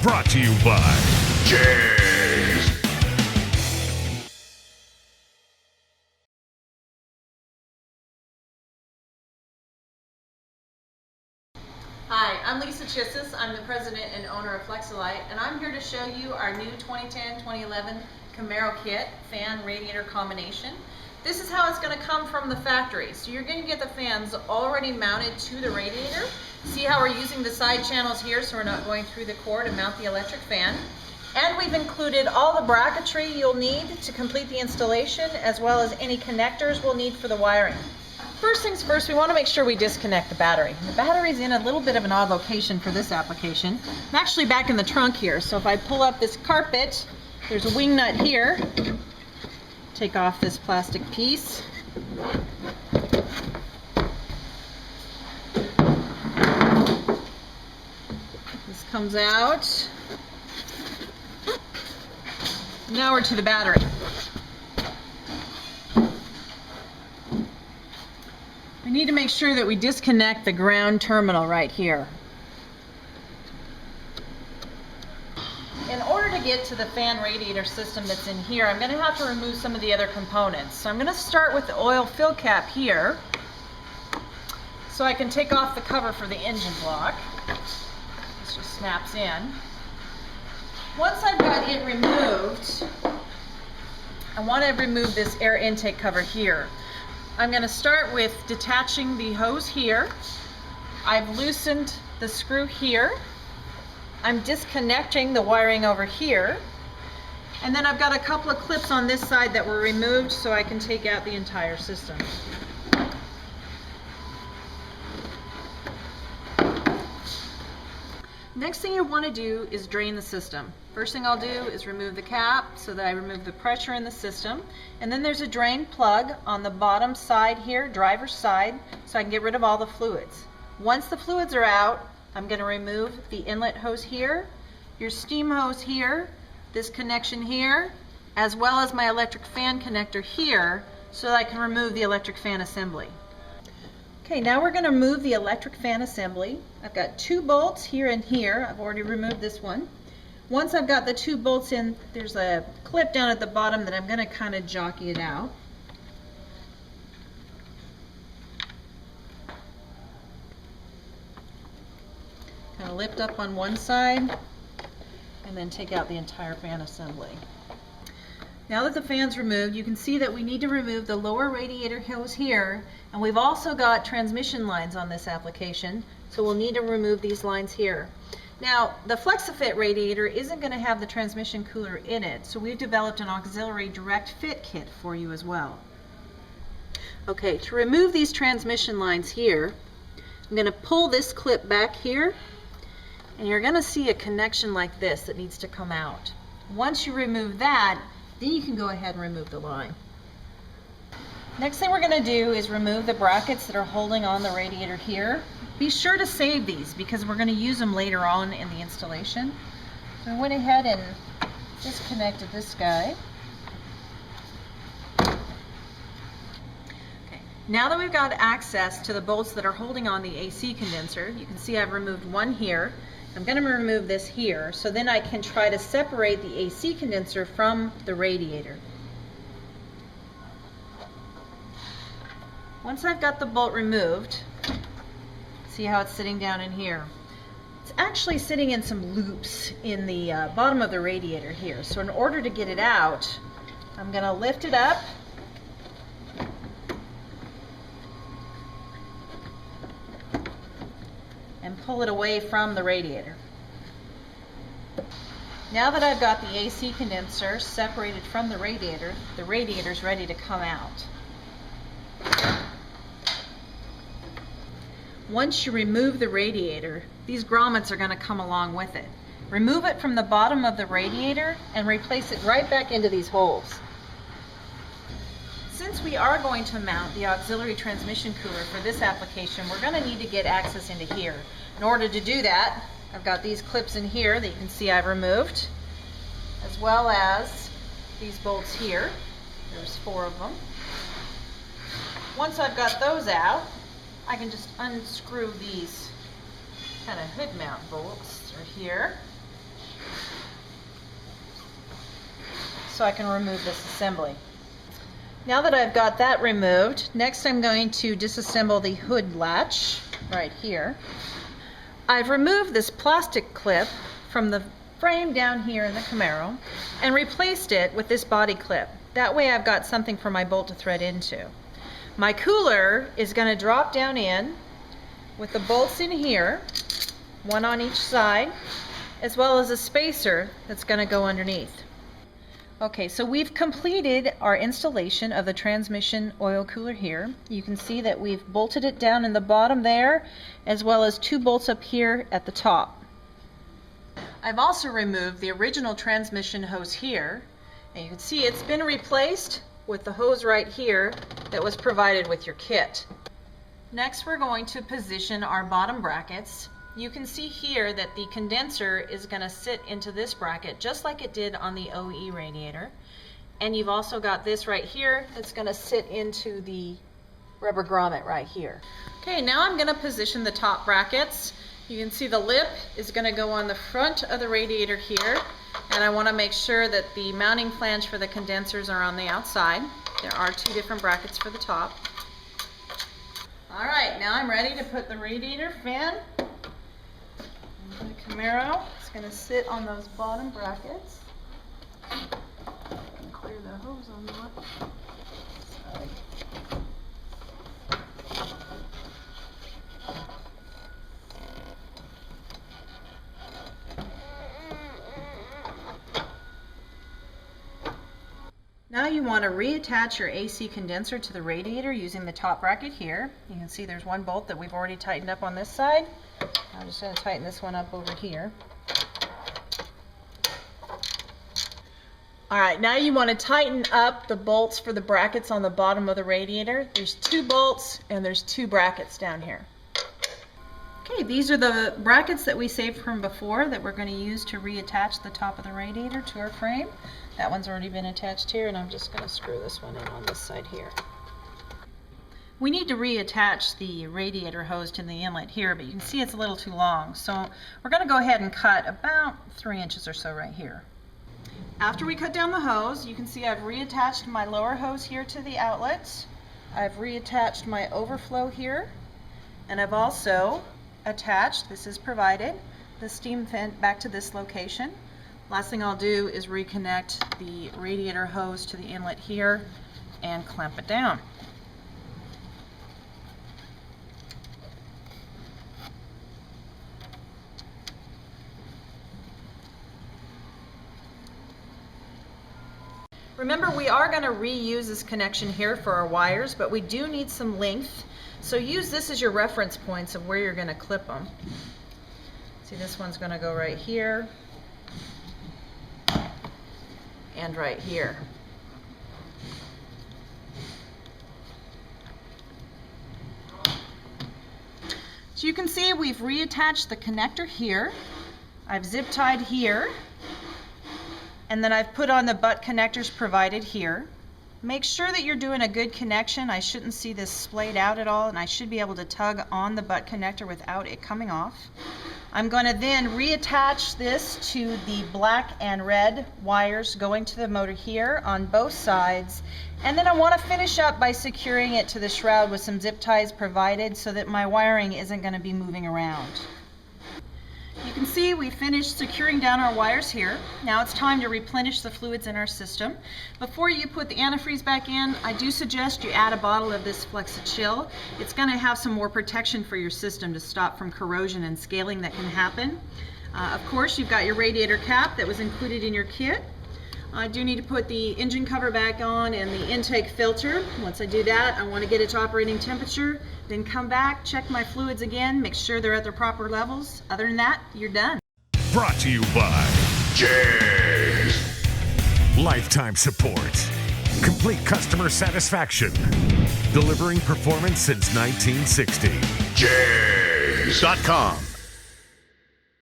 Brought to you by JEGS. Hi, I'm Lisa Chissis. I'm the president and owner of Flex-a-lite, and I'm here to show you our new 2010-2011 Camaro kit fan radiator combination. This is how it's going to come from the factory. So you're going to get the fans already mounted to the radiator. See how we're using the side channels here so we're not going through the core to mount the electric fan. And we've included all the bracketry you'll need to complete the installation, as well as any connectors we'll need for the wiring. First things first, we want to make sure we disconnect the battery. The battery's in a little bit of an odd location for this application. I'm actually back in the trunk here, so if I pull up this carpet, there's a wing nut here. Take off this plastic piece. This comes out. Now we're to the battery. We need to make sure that we disconnect the ground terminal right here. In order to get to the fan radiator system that's in here, I'm going to have to remove some of the other components. So I'm going to start with the oil fill cap here, so I can take off the cover for the engine block. This just snaps in. Once I've got it removed, I want to remove this air intake cover here. I'm going to start with detaching the hose here. I've loosened the screw here. I'm disconnecting the wiring over here. And then I've got a couple of clips on this side that were removed so I can take out the entire system. Next thing you want to do is drain the system. First thing I'll do is remove the cap so that I remove the pressure in the system. And then there's a drain plug on the bottom side here, driver's side, so I can get rid of all the fluids. Once the fluids are out, I'm going to remove the inlet hose here, your steam hose here, this connection here, as well as my electric fan connector here, so that I can remove the electric fan assembly. Okay, now we're going to remove the electric fan assembly. I've got two bolts here and here. I've already removed this one. Once I've got the two bolts in, there's a clip down at the bottom that I'm going to kind of jockey it out. Kind of lift up on one side and then take out the entire fan assembly. Now that the fan's removed, you can see that we need to remove the lower radiator hose here, and we've also got transmission lines on this application, so we'll need to remove these lines here. Now, the Flex-a-Fit radiator isn't going to have the transmission cooler in it, so we've developed an auxiliary direct fit kit for you as well. Okay, to remove these transmission lines here, I'm going to pull this clip back here, and you're going to see a connection like this that needs to come out. Once you remove that, then you can go ahead and remove the line. Next thing we're going to do is remove the brackets that are holding on the radiator here. Be sure to save these because we're going to use them later on in the installation. So I went ahead and disconnected this guy. Okay. Now that we've got access to the bolts that are holding on the AC condenser, you can see I've removed one here. I'm going to remove this here, so then I can try to separate the AC condenser from the radiator. Once I've got the bolt removed, see how it's sitting down in here. It's actually sitting in some loops in the bottom of the radiator here. So in order to get it out, I'm going to lift it up. And pull it away from the radiator. Now that I've got the AC condenser separated from the radiator's ready to come out. Once you remove the radiator, these grommets are going to come along with it. Remove it from the bottom of the radiator and replace it right back into these holes. Since we are going to mount the auxiliary transmission cooler for this application, we're going to need to get access into here. In order to do that, I've got these clips in here that you can see I've removed, as well as these bolts here. There's 4 of them. Once I've got those out, I can just unscrew these kind of hood mount bolts. They're here. so I can remove this assembly. Now that I've got that removed, next I'm going to disassemble the hood latch right here. I've removed this plastic clip from the frame down here in the Camaro and replaced it with this body clip. That way I've got something for my bolt to thread into. My cooler is going to drop down in with the bolts in here, one on each side, as well as a spacer that's going to go underneath. Okay, so we've completed our installation of the transmission oil cooler here. You can see that we've bolted it down in the bottom there, as well as 2 bolts up here at the top. I've also removed the original transmission hose here, and you can see it's been replaced with the hose right here that was provided with your kit. Next, we're going to position our bottom brackets. You can see here that the condenser is going to sit into this bracket just like it did on the O.E radiator. And you've also got this right here that's going to sit into the rubber grommet right here. Okay, now I'm going to position the top brackets. You can see the lip is going to go on the front of the radiator here, and I want to make sure that the mounting flange for the condensers are on the outside. There are 2 different brackets for the top. Alright, now I'm ready to put the radiator fan into the Camaro. It's going to sit on those bottom brackets. Clear the hose on the left side. Now you want to reattach your AC condenser to the radiator using the top bracket here. You can see there's 1 bolt that we've already tightened up on this side. I'm just going to tighten this one up over here. Alright, now you want to tighten up the bolts for the brackets on the bottom of the radiator. There's 2 bolts and there's 2 brackets down here. Okay, these are the brackets that we saved from before that we're going to use to reattach the top of the radiator to our frame. That one's already been attached here, and I'm just going to screw this one in on this side here. We need to reattach the radiator hose to the inlet here, but you can see it's a little too long, so we're going to go ahead and cut about 3 inches or so right here. After we cut down the hose, you can see I've reattached my lower hose here to the outlets. I've reattached my overflow here, and I've also attached, this is provided, the steam vent back to this location. Last thing I'll do is reconnect the radiator hose to the inlet here and clamp it down. Remember, we are going to reuse this connection here for our wires, but we do need some length. So use this as your reference points of where you're going to clip them. See, this one's going to go right here and right here. So you can see we've reattached the connector here. I've zip tied here, and then I've put on the butt connectors provided here. Make sure that you're doing a good connection. I shouldn't see this splayed out at all, and I should be able to tug on the butt connector without it coming off. I'm going to then reattach this to the black and red wires going to the motor here on both sides, and then I want to finish up by securing it to the shroud with some zip ties provided so that my wiring isn't going to be moving around. You can see we finished securing down our wires here. Now it's time to replenish the fluids in our system. Before you put the antifreeze back in, I do suggest you add a bottle of this Flex-a-chill. It's going to have some more protection for your system to stop from corrosion and scaling that can happen. Of course, you've got your radiator cap that was included in your kit. I do need to put the engine cover back on and the intake filter. Once I do that, I want to get it to operating temperature, then come back, check my fluids again, make sure they're at their proper levels. Other than that, you're done. Brought to you by JEGS. Lifetime support. Complete customer satisfaction. Delivering performance since 1960. JEGS.com.